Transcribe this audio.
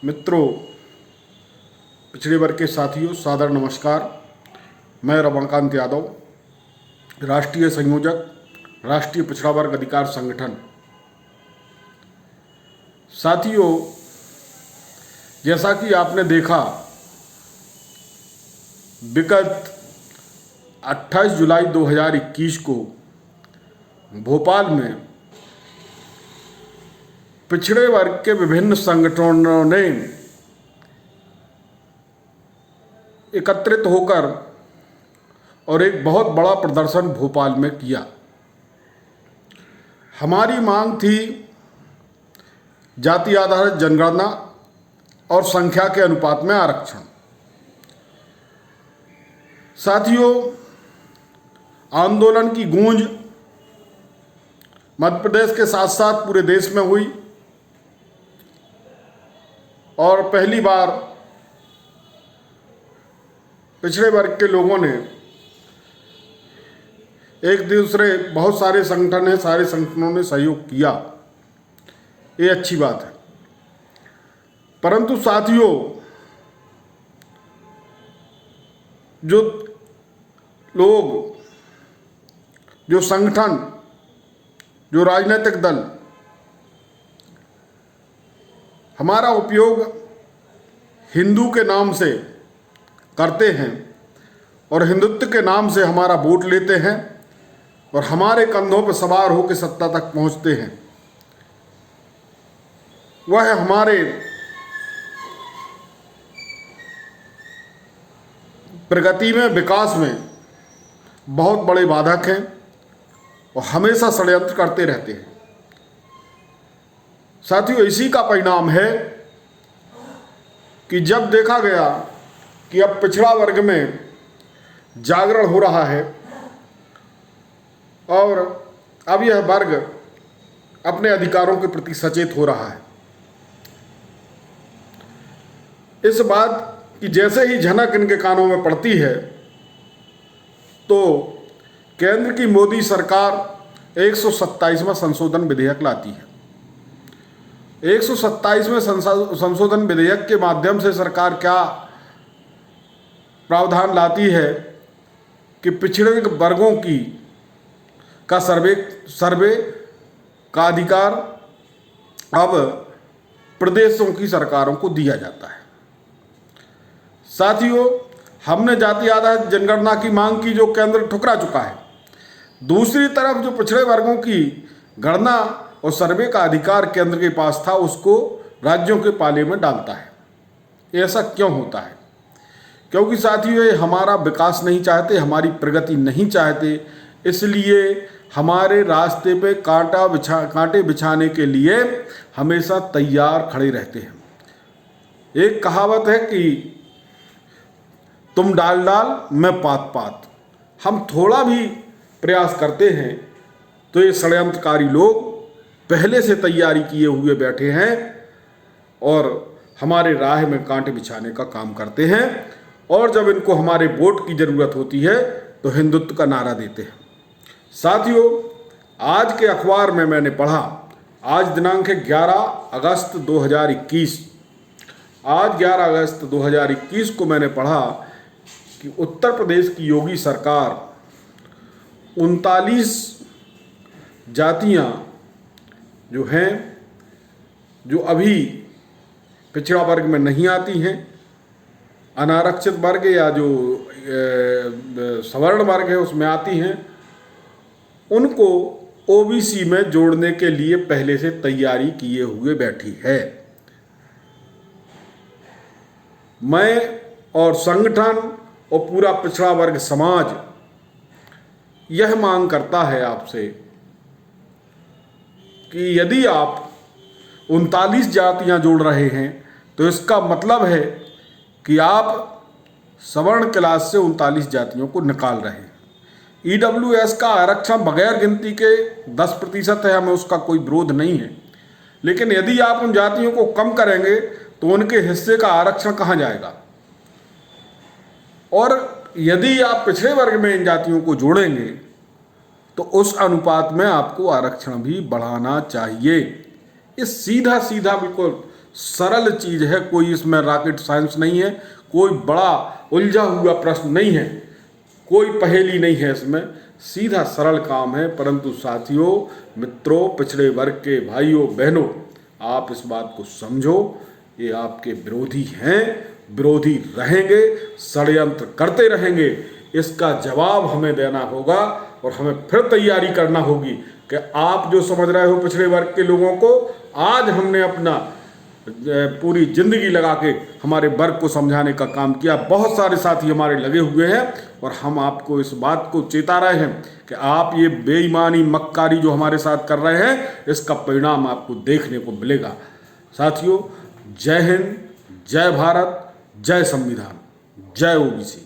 मित्रों, पिछड़े वर्ग के साथियों, सादर नमस्कार। मैं रमणकांत यादव, राष्ट्रीय संयोजक, राष्ट्रीय पिछड़ा वर्ग अधिकार संगठन। साथियों, जैसा कि आपने देखा, विगत 28 जुलाई 2021 को भोपाल में पिछड़े वर्ग के विभिन्न संगठनों ने एकत्रित होकर और एक बहुत बड़ा प्रदर्शन भोपाल में किया। हमारी मांग थी जाति आधारित जनगणना और संख्या के अनुपात में आरक्षण। साथियों, आंदोलन की गूंज मध्य प्रदेश के साथ साथ पूरे देश में हुई और पहली बार पिछड़े वर्ग के लोगों ने एक दूसरे, बहुत सारे संगठन हैं, सारे संगठनों ने सहयोग किया। ये अच्छी बात है। परंतु साथियों, जो लोग, जो संगठन, जो राजनीतिक दल हमारा उपयोग हिंदू के नाम से करते हैं और हिंदुत्व के नाम से हमारा वोट लेते हैं और हमारे कंधों पर सवार होकर सत्ता तक पहुंचते हैं, वह हमारे प्रगति में, विकास में बहुत बड़े बाधक हैं और हमेशा षड्यंत्र करते रहते हैं। साथियों, इसी का परिणाम है कि जब देखा गया कि अब पिछड़ा वर्ग में जागरण हो रहा है और अब यह वर्ग अपने अधिकारों के प्रति सचेत हो रहा है, इस बात की जैसे ही झनक इनके कानों में पड़ती है तो केंद्र की मोदी सरकार 127वां संशोधन विधेयक लाती है। 127वें संशोधन विधेयक के माध्यम से सरकार क्या प्रावधान लाती है कि पिछड़े वर्गों का सर्वे का अधिकार अब प्रदेशों की सरकारों को दिया जाता है। साथियों, हमने जाति आधारित जनगणना की मांग की, जो केंद्र ठुकरा चुका है। दूसरी तरफ जो पिछड़े वर्गों की गणना और सर्वे का अधिकार केंद्र के पास था, उसको राज्यों के पाले में डालता है। ऐसा क्यों होता है? क्योंकि साथियों, ये हमारा विकास नहीं चाहते, हमारी प्रगति नहीं चाहते, इसलिए हमारे रास्ते पे कांटे बिछाने के लिए हमेशा तैयार खड़े रहते हैं। एक कहावत है कि तुम डाल डाल, मैं पात पात। हम थोड़ा भी प्रयास करते हैं तो ये षड्यंत्रकारी लोग पहले से तैयारी किए हुए बैठे हैं और हमारे राह में कांटे बिछाने का काम करते हैं। और जब इनको हमारे वोट की ज़रूरत होती है तो हिंदुत्व का नारा देते हैं। साथियों, आज के अखबार में मैंने पढ़ा, आज दिनांक है 11 अगस्त 2021। आज 11 अगस्त 2021 को मैंने पढ़ा कि उत्तर प्रदेश की योगी सरकार 39 जातियां जो हैं, जो अभी पिछड़ा वर्ग में नहीं आती हैं, अनारक्षित वर्ग या जो सवर्ण वर्ग है उसमें आती हैं, उनको ओबीसी में जोड़ने के लिए पहले से तैयारी किए हुए बैठी है। मैं और संगठन और पूरा पिछड़ा वर्ग समाज यह मांग करता है आपसे कि यदि आप 39 जातियां जोड़ रहे हैं तो इसका मतलब है कि आप सवर्ण क्लास से 39 जातियों को निकाल रहे हैं। ईडब्ल्यूएस का आरक्षण बगैर गिनती के 10% है, हमें उसका कोई विरोध नहीं है, लेकिन यदि आप उन जातियों को कम करेंगे तो उनके हिस्से का आरक्षण कहाँ जाएगा? और यदि आप पिछड़े वर्ग में इन जातियों को जोड़ेंगे तो उस अनुपात में आपको आरक्षण भी बढ़ाना चाहिए। ये सीधा सीधा बिल्कुल सरल चीज है, कोई इसमें रॉकेट साइंस नहीं है, कोई बड़ा उलझा हुआ प्रश्न नहीं है, कोई पहेली नहीं है इसमें, सीधा सरल काम है। परंतु साथियों, मित्रों, पिछड़े वर्ग के भाइयों बहनों, आप इस बात को समझो, ये आपके विरोधी हैं, विरोधी रहेंगे, षड्यंत्र करते रहेंगे। इसका जवाब हमें देना होगा और हमें फिर तैयारी करना होगी कि आप जो समझ रहे हो पिछड़े वर्ग के लोगों को, आज हमने अपना पूरी जिंदगी लगा के हमारे वर्ग को समझाने का काम किया। बहुत सारे साथी हमारे लगे हुए हैं और हम आपको इस बात को चेता रहे हैं कि आप ये बेईमानी मक्कारी जो हमारे साथ कर रहे हैं, इसका परिणाम आपको देखने को मिलेगा। साथियों, जय हिंद, जय भारत, जय संविधान, जय ओबीसी।